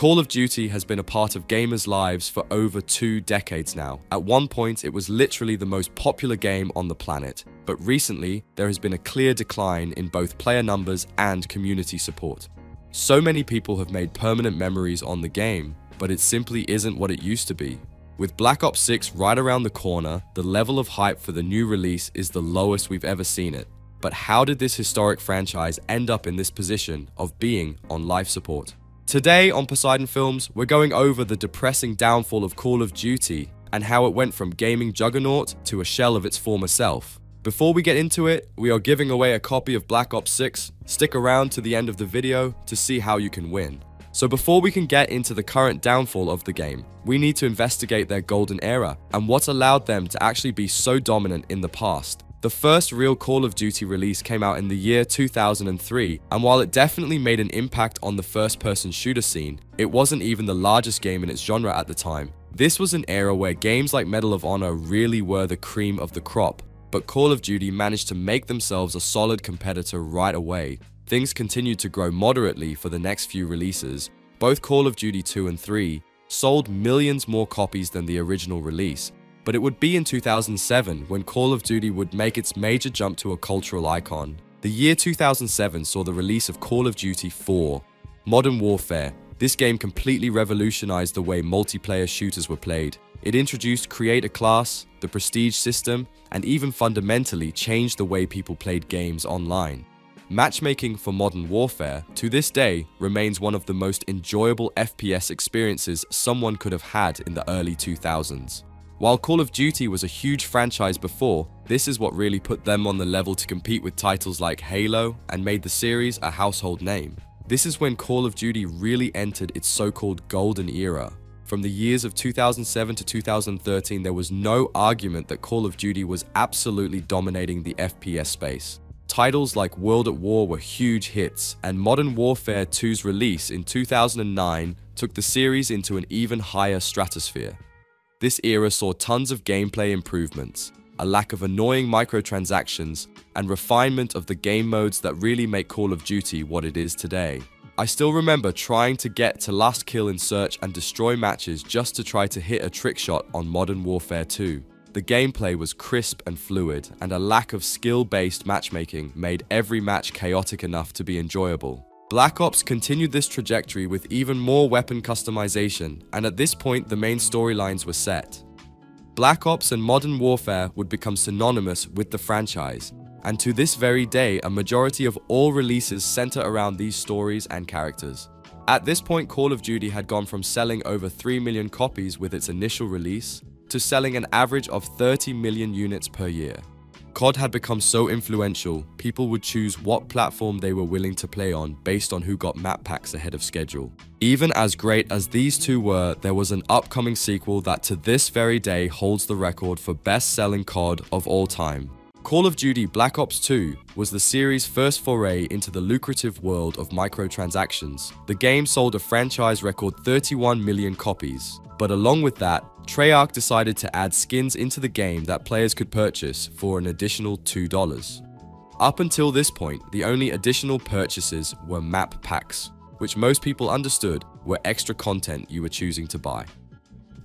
Call of Duty has been a part of gamers' lives for over 2 decades now. At one point, it was literally the most popular game on the planet, but recently, there has been a clear decline in both player numbers and community support. So many people have made permanent memories on the game, but it simply isn't what it used to be. With Black Ops 6 right around the corner, the level of hype for the new release is the lowest we've ever seen it. But how did this historic franchise end up in this position of being on life support? Today on Poseidon Films, we're going over the depressing downfall of Call of Duty and how it went from gaming juggernaut to a shell of its former self. Before we get into it, we are giving away a copy of Black Ops 6. Stick around to the end of the video to see how you can win. So before we can get into the current downfall of the game, we need to investigate their golden era and what allowed them to actually be so dominant in the past. The first real Call of Duty release came out in the year 2003, and while it definitely made an impact on the first-person shooter scene, it wasn't even the largest game in its genre at the time. This was an era where games like Medal of Honor really were the cream of the crop, but Call of Duty managed to make themselves a solid competitor right away. Things continued to grow moderately for the next few releases. Both Call of Duty 2 and 3 sold millions more copies than the original release, but it would be in 2007 when Call of Duty would make its major jump to a cultural icon. The year 2007 saw the release of Call of Duty 4, Modern Warfare. This game completely revolutionized the way multiplayer shooters were played. It introduced Create a Class, the Prestige system, and even fundamentally changed the way people played games online. Matchmaking for Modern Warfare, to this day, remains one of the most enjoyable FPS experiences someone could have had in the early 2000s. While Call of Duty was a huge franchise before, this is what really put them on the level to compete with titles like Halo and made the series a household name. This is when Call of Duty really entered its so-called golden era. From the years of 2007 to 2013, there was no argument that Call of Duty was absolutely dominating the FPS space. Titles like World at War were huge hits, and Modern Warfare 2's release in 2009 took the series into an even higher stratosphere. This era saw tons of gameplay improvements, a lack of annoying microtransactions, and refinement of the game modes that really make Call of Duty what it is today. I still remember trying to get to last kill in search and destroy matches just to try to hit a trick shot on Modern Warfare 2. The gameplay was crisp and fluid, and a lack of skill-based matchmaking made every match chaotic enough to be enjoyable. Black Ops continued this trajectory with even more weapon customization, and at this point the main storylines were set. Black Ops and Modern Warfare would become synonymous with the franchise, and to this very day a majority of all releases center around these stories and characters. At this point, Call of Duty had gone from selling over 3 million copies with its initial release to selling an average of 30 million units per year. COD had become so influential, people would choose what platform they were willing to play on based on who got map packs ahead of schedule. Even as great as these two were, there was an upcoming sequel that to this very day holds the record for best-selling COD of all time. Call of Duty Black Ops 2 was the series' first foray into the lucrative world of microtransactions. The game sold a franchise record 31 million copies, but along with that, Treyarch decided to add skins into the game that players could purchase for an additional $2. Up until this point, the only additional purchases were map packs, which most people understood were extra content you were choosing to buy.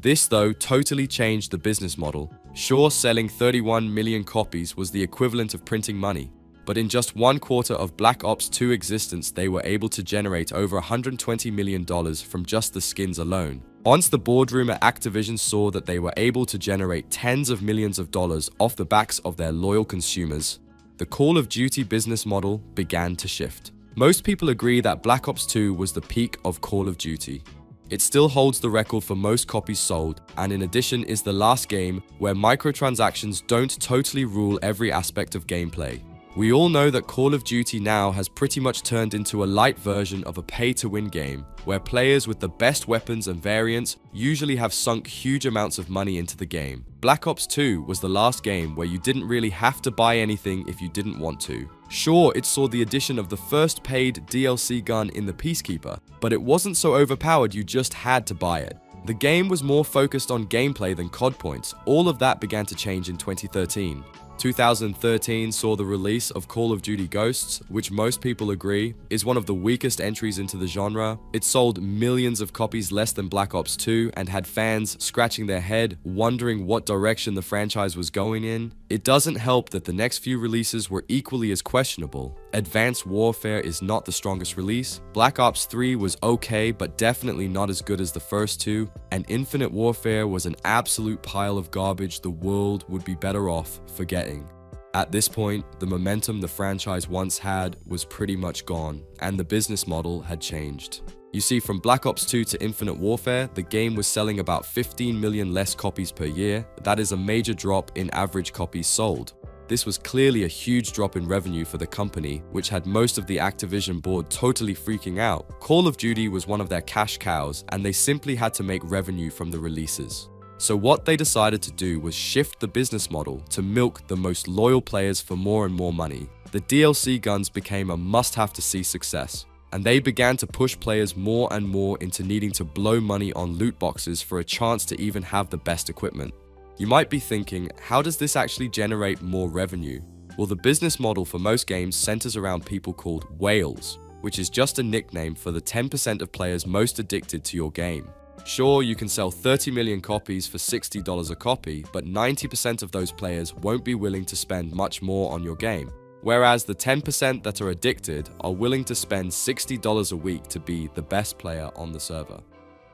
This, though, totally changed the business model. Sure, selling 31 million copies was the equivalent of printing money, but in just 1 quarter of Black Ops 2 existence, they were able to generate over $120 million from just the skins alone. Once the boardroom at Activision saw that they were able to generate tens of millions of dollars off the backs of their loyal consumers, the Call of Duty business model began to shift. Most people agree that Black Ops 2 was the peak of Call of Duty. It still holds the record for most copies sold, and in addition is the last game where microtransactions don't totally rule every aspect of gameplay. We all know that Call of Duty now has pretty much turned into a light version of a pay-to-win game, where players with the best weapons and variants usually have sunk huge amounts of money into the game. Black Ops 2 was the last game where you didn't really have to buy anything if you didn't want to. Sure, it saw the addition of the first paid DLC gun in the Peacekeeper, but it wasn't so overpowered you just had to buy it. The game was more focused on gameplay than COD points. All of that began to change in 2013. 2013 saw the release of Call of Duty Ghosts, which most people agree is one of the weakest entries into the genre. It sold millions of copies less than Black Ops 2 and had fans scratching their head, wondering what direction the franchise was going in. It doesn't help that the next few releases were equally as questionable. Advanced Warfare is not the strongest release, Black Ops 3 was okay but definitely not as good as the first two, and Infinite Warfare was an absolute pile of garbage the world would be better off forgetting. At this point, the momentum the franchise once had was pretty much gone, and the business model had changed. You see, from Black Ops 2 to Infinite Warfare, the game was selling about 15 million less copies per year. That is a major drop in average copies sold. This was clearly a huge drop in revenue for the company, which had most of the Activision board totally freaking out. Call of Duty was one of their cash cows, and they simply had to make revenue from the releases. So what they decided to do was shift the business model to milk the most loyal players for more and more money. The DLC guns became a must-have to see success, and they began to push players more and more into needing to blow money on loot boxes for a chance to even have the best equipment. You might be thinking, how does this actually generate more revenue? Well, the business model for most games centers around people called whales, which is just a nickname for the 10% of players most addicted to your game. Sure, you can sell 30 million copies for $60 a copy, but 90% of those players won't be willing to spend much more on your game. Whereas the 10% that are addicted are willing to spend $60 a week to be the best player on the server.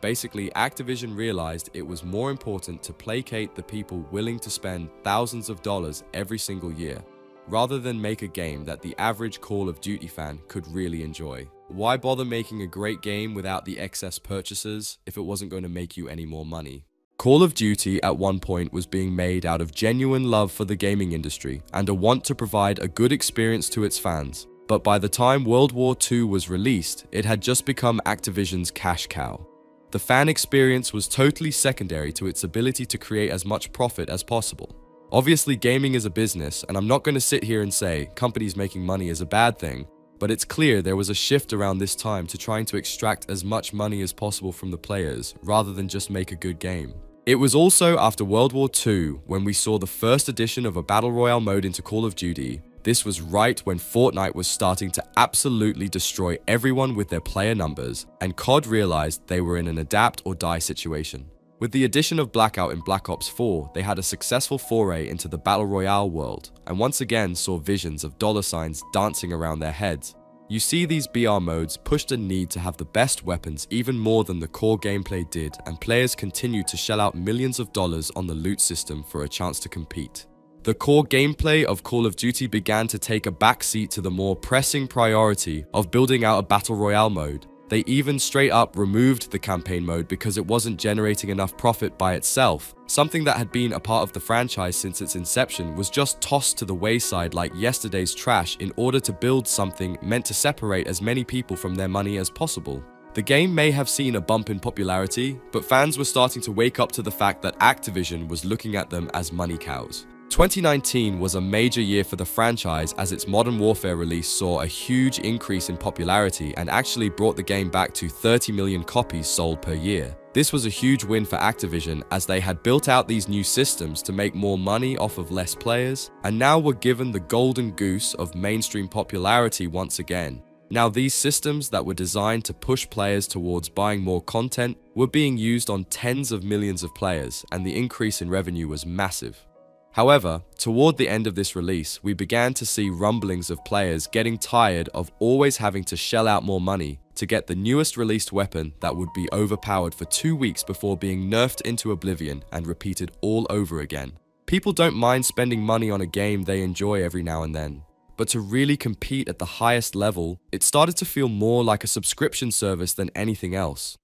Basically, Activision realized it was more important to placate the people willing to spend thousands of dollars every single year, rather than make a game that the average Call of Duty fan could really enjoy. Why bother making a great game without the excess purchases if it wasn't going to make you any more money? Call of Duty at one point was being made out of genuine love for the gaming industry and a want to provide a good experience to its fans. But by the time World War II was released, it had just become Activision's cash cow. The fan experience was totally secondary to its ability to create as much profit as possible. Obviously, gaming is a business, and I'm not going to sit here and say companies making money is a bad thing, but it's clear there was a shift around this time to trying to extract as much money as possible from the players, rather than just make a good game. It was also after World War II when we saw the first addition of a Battle Royale mode into Call of Duty. This was right when Fortnite was starting to absolutely destroy everyone with their player numbers, and COD realized they were in an adapt or die situation. With the addition of Blackout in Black Ops 4, they had a successful foray into the Battle Royale world, and once again saw visions of dollar signs dancing around their heads. You see, these BR modes pushed a need to have the best weapons even more than the core gameplay did, and players continued to shell out millions of dollars on the loot system for a chance to compete. The core gameplay of Call of Duty began to take a backseat to the more pressing priority of building out a Battle Royale mode. They even straight up removed the campaign mode because it wasn't generating enough profit by itself. Something that had been a part of the franchise since its inception was just tossed to the wayside like yesterday's trash in order to build something meant to separate as many people from their money as possible. The game may have seen a bump in popularity, but fans were starting to wake up to the fact that Activision was looking at them as money cows. 2019 was a major year for the franchise as its Modern Warfare release saw a huge increase in popularity and actually brought the game back to 30 million copies sold per year. This was a huge win for Activision as they had built out these new systems to make more money off of less players, and now were given the golden goose of mainstream popularity once again. Now, these systems that were designed to push players towards buying more content were being used on tens of millions of players, and the increase in revenue was massive. However, toward the end of this release, we began to see rumblings of players getting tired of always having to shell out more money to get the newest released weapon that would be overpowered for 2 weeks before being nerfed into oblivion and repeated all over again. People don't mind spending money on a game they enjoy every now and then, but to really compete at the highest level, it started to feel more like a subscription service than anything else.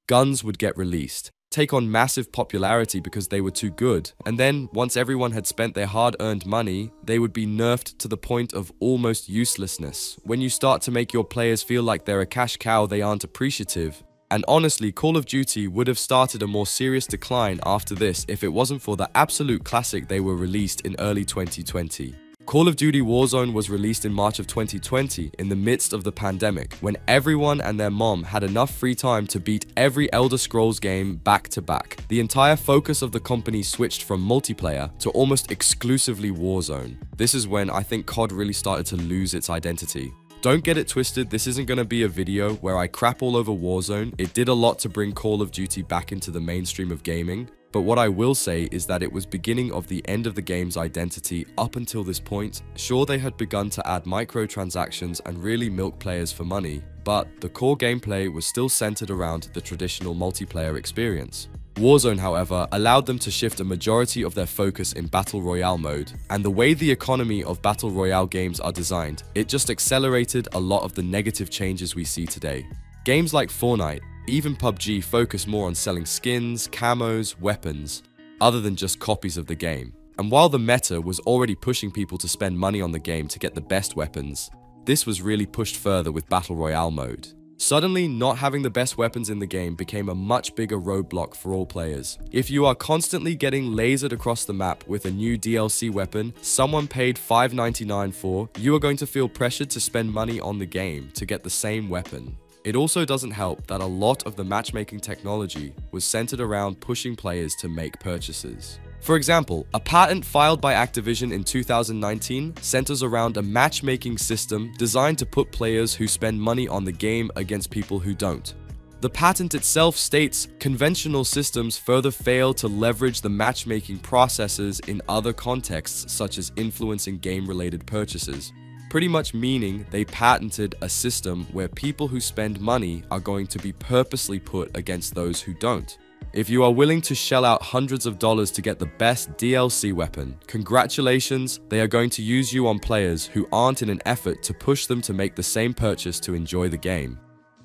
Guns would get released, take on massive popularity because they were too good, and then once everyone had spent their hard-earned money, they would be nerfed to the point of almost uselessness. When you start to make your players feel like they're a cash cow, they aren't appreciative. And honestly, Call of Duty would have started a more serious decline after this if it wasn't for the absolute classic they were released in early 2020. Call of Duty Warzone was released in March of 2020 in the midst of the pandemic, when everyone and their mom had enough free time to beat every Elder Scrolls game back to back. The entire focus of the company switched from multiplayer to almost exclusively Warzone. This is when I think COD really started to lose its identity. Don't get it twisted, this isn't going to be a video where I crap all over Warzone. It did a lot to bring Call of Duty back into the mainstream of gaming. But what I will say is that it was beginning of the end of the game's identity up until this point. Sure, they had begun to add microtransactions and really milk players for money, but the core gameplay was still centered around the traditional multiplayer experience. Warzone, however, allowed them to shift a majority of their focus in Battle Royale mode, and the way the economy of Battle Royale games are designed, it just accelerated a lot of the negative changes we see today. Games like Fortnite, even PUBG, focus more on selling skins, camos, weapons, other than just copies of the game. And while the meta was already pushing people to spend money on the game to get the best weapons, this was really pushed further with Battle Royale mode. Suddenly, not having the best weapons in the game became a much bigger roadblock for all players. If you are constantly getting lasered across the map with a new DLC weapon someone paid $5.99 for, you are going to feel pressured to spend money on the game to get the same weapon. It also doesn't help that a lot of the matchmaking technology was centered around pushing players to make purchases. For example, a patent filed by Activision in 2019 centers around a matchmaking system designed to put players who spend money on the game against people who don't. The patent itself states conventional systems further fail to leverage the matchmaking processes in other contexts, such as influencing game-related purchases. Pretty much meaning they patented a system where people who spend money are going to be purposely put against those who don't. If you are willing to shell out hundreds of dollars to get the best DLC weapon, congratulations, they are going to use you on players who aren't in an effort to push them to make the same purchase to enjoy the game.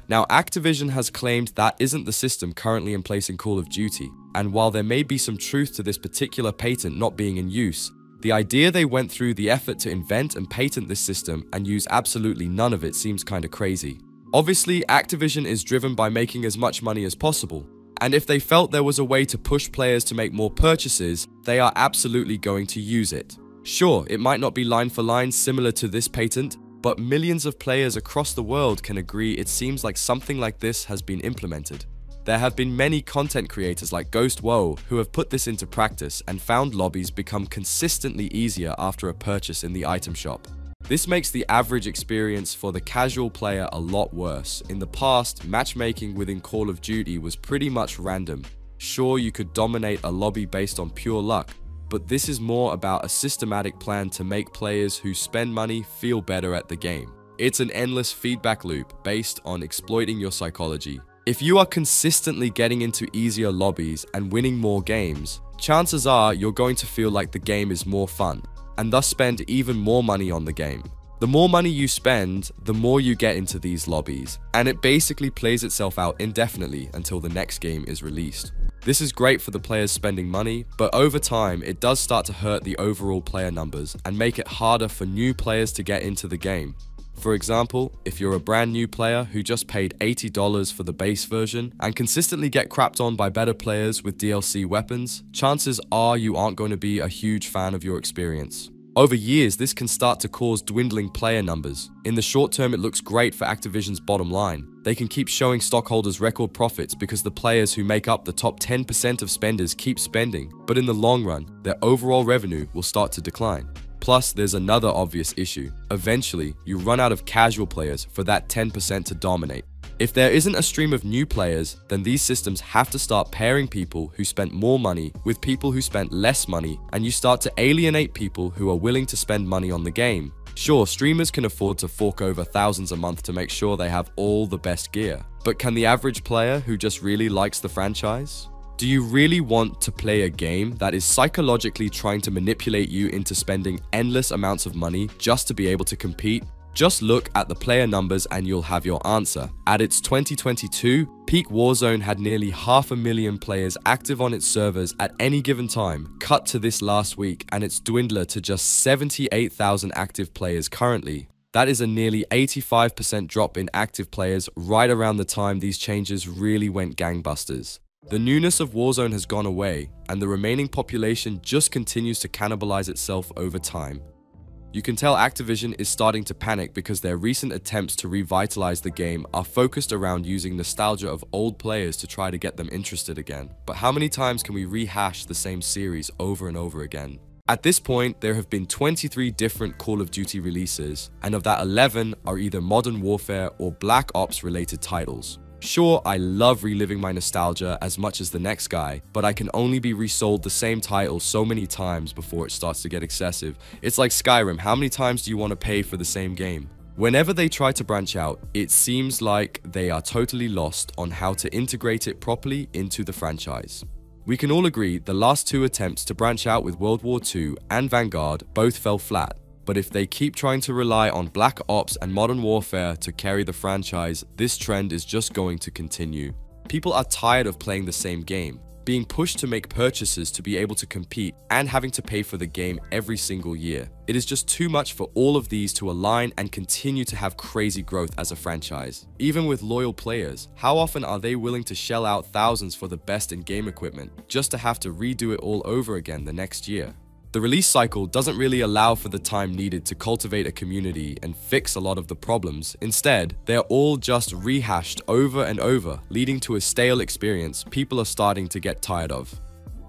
Now, Activision has claimed that isn't the system currently in place in Call of Duty, and while there may be some truth to this particular patent not being in use, the idea they went through the effort to invent and patent this system and use absolutely none of it seems kinda crazy. Obviously, Activision is driven by making as much money as possible, and if they felt there was a way to push players to make more purchases, they are absolutely going to use it. Sure, it might not be line for line similar to this patent, but millions of players across the world can agree it seems like something like this has been implemented. There have been many content creators like GhostWoe who have put this into practice and found lobbies become consistently easier after a purchase in the item shop. This makes the average experience for the casual player a lot worse. In the past, matchmaking within Call of Duty was pretty much random. Sure, you could dominate a lobby based on pure luck, but this is more about a systematic plan to make players who spend money feel better at the game. It's an endless feedback loop based on exploiting your psychology. If you are consistently getting into easier lobbies and winning more games, chances are you're going to feel like the game is more fun, and thus spend even more money on the game. The more money you spend, the more you get into these lobbies, and it basically plays itself out indefinitely until the next game is released. This is great for the players spending money, but over time it does start to hurt the overall player numbers and make it harder for new players to get into the game. For example, if you're a brand new player who just paid $80 for the base version and consistently get crapped on by better players with DLC weapons, chances are you aren't going to be a huge fan of your experience. Over years, this can start to cause dwindling player numbers. In the short term, it looks great for Activision's bottom line. They can keep showing stockholders record profits because the players who make up the top 10% of spenders keep spending, but in the long run, their overall revenue will start to decline. Plus, there's another obvious issue. Eventually, you run out of casual players for that 10% to dominate. If there isn't a stream of new players, then these systems have to start pairing people who spent more money with people who spent less money, and you start to alienate people who are willing to spend money on the game. Sure, streamers can afford to fork over thousands a month to make sure they have all the best gear, but can the average player who just really likes the franchise? Do you really want to play a game that is psychologically trying to manipulate you into spending endless amounts of money just to be able to compete? Just look at the player numbers and you'll have your answer. At its 2022, peak Warzone had nearly 500,000 players active on its servers at any given time. Cut to this last week and it's dwindled to just 78,000 active players currently. That is a nearly 85% drop in active players right around the time these changes really went gangbusters. The newness of Warzone has gone away, and the remaining population just continues to cannibalize itself over time. You can tell Activision is starting to panic because their recent attempts to revitalize the game are focused around using nostalgia of old players to try to get them interested again. But how many times can we rehash the same series over and over again? At this point, there have been 23 different Call of Duty releases, and of that 11 are either Modern Warfare or Black Ops related titles. Sure, I love reliving my nostalgia as much as the next guy, but I can only be resold the same title so many times before it starts to get excessive. It's like Skyrim, how many times do you want to pay for the same game? Whenever they try to branch out, it seems like they are totally lost on how to integrate it properly into the franchise. We can all agree the last two attempts to branch out with World War II and Vanguard both fell flat. But if they keep trying to rely on Black Ops and Modern Warfare to carry the franchise, this trend is just going to continue. People are tired of playing the same game, being pushed to make purchases to be able to compete, and having to pay for the game every single year. It is just too much for all of these to align and continue to have crazy growth as a franchise. Even with loyal players, how often are they willing to shell out thousands for the best in game equipment, just to have to redo it all over again the next year? The release cycle doesn't really allow for the time needed to cultivate a community and fix a lot of the problems. Instead, they're all just rehashed over and over, leading to a stale experience people are starting to get tired of.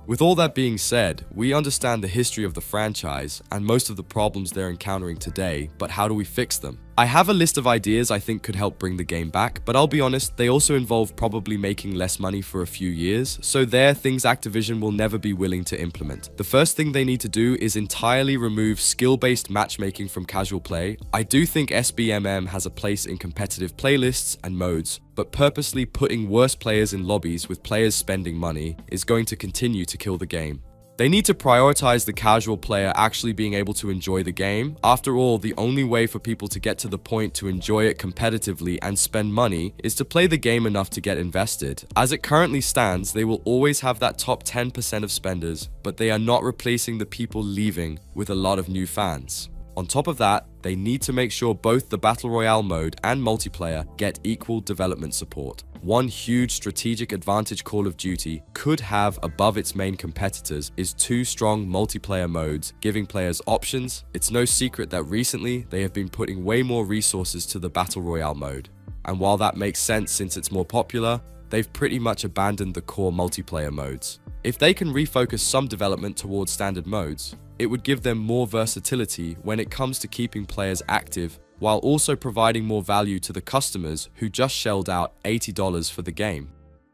With all that being said, we understand the history of the franchise and most of the problems they're encountering today, but how do we fix them? I have a list of ideas I think could help bring the game back, but I'll be honest, they also involve probably making less money for a few years, so they're things Activision will never be willing to implement. The first thing they need to do is entirely remove skill-based matchmaking from casual play. I do think SBMM has a place in competitive playlists and modes, but purposely putting worse players in lobbies with players spending money is going to continue to kill the game. They need to prioritize the casual player actually being able to enjoy the game. After all, the only way for people to get to the point to enjoy it competitively and spend money is to play the game enough to get invested. As it currently stands, they will always have that top 10% of spenders, but they are not replacing the people leaving with a lot of new fans. On top of that, they need to make sure both the Battle Royale mode and multiplayer get equal development support. One huge strategic advantage Call of Duty could have above its main competitors is two strong multiplayer modes, giving players options. It's no secret that recently they have been putting way more resources to the Battle Royale mode. And while that makes sense since it's more popular, they've pretty much abandoned the core multiplayer modes. If they can refocus some development towards standard modes, it would give them more versatility when it comes to keeping players active, while also providing more value to the customers who just shelled out $80 for the game.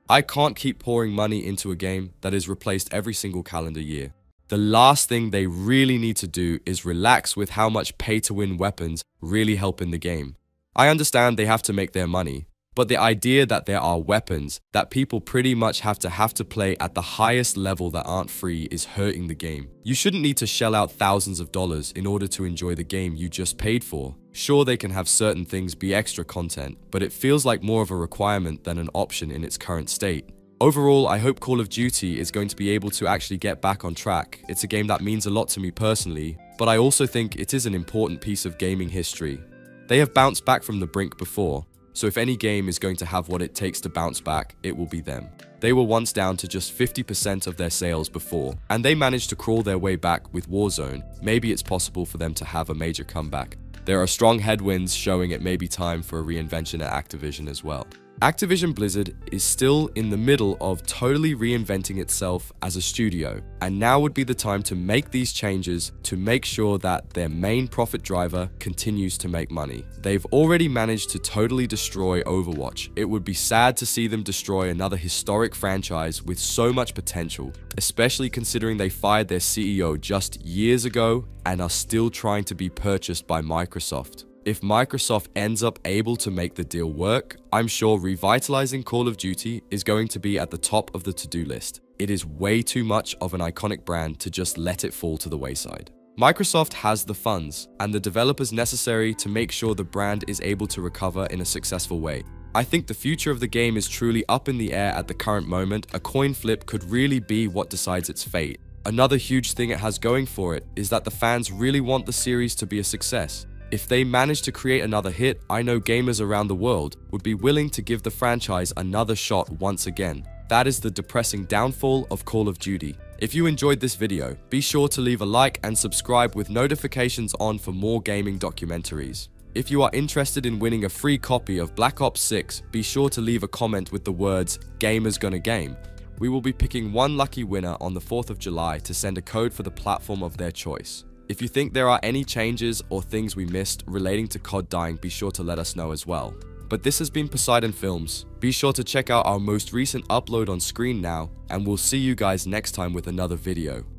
I can't keep pouring money into a game that is replaced every single calendar year. The last thing they really need to do is relax with how much pay-to-win weapons really help in the game. I understand they have to make their money, but the idea that there are weapons that people pretty much have to play at the highest level that aren't free is hurting the game. You shouldn't need to shell out thousands of dollars in order to enjoy the game you just paid for. Sure, they can have certain things be extra content, but it feels like more of a requirement than an option in its current state. Overall, I hope Call of Duty is going to be able to actually get back on track. It's a game that means a lot to me personally, but I also think it is an important piece of gaming history. They have bounced back from the brink before, so if any game is going to have what it takes to bounce back, it will be them. They were once down to just 50% of their sales before, and they managed to crawl their way back with Warzone. Maybe it's possible for them to have a major comeback. There are strong headwinds showing it may be time for a reinvention at Activision as well. Activision Blizzard is still in the middle of totally reinventing itself as a studio, and now would be the time to make these changes to make sure that their main profit driver continues to make money. They've already managed to totally destroy Overwatch. It would be sad to see them destroy another historic franchise with so much potential, especially considering they fired their CEO just years ago and are still trying to be purchased by Microsoft. If Microsoft ends up able to make the deal work, I'm sure revitalizing Call of Duty is going to be at the top of the to-do list. It is way too much of an iconic brand to just let it fall to the wayside. Microsoft has the funds and the developers necessary to make sure the brand is able to recover in a successful way. I think the future of the game is truly up in the air at the current moment. A coin flip could really be what decides its fate. Another huge thing it has going for it is that the fans really want the series to be a success. If they manage to create another hit, I know gamers around the world would be willing to give the franchise another shot once again. That is the depressing downfall of Call of Duty. If you enjoyed this video, be sure to leave a like and subscribe with notifications on for more gaming documentaries. If you are interested in winning a free copy of Black Ops 6, be sure to leave a comment with the words "Gamers Gonna Game." We will be picking one lucky winner on the 4th of July to send a code for the platform of their choice. If you think there are any changes or things we missed relating to COD dying, be sure to let us know as well. But this has been Poseidon Films. Be sure to check out our most recent upload on screen now, and we'll see you guys next time with another video.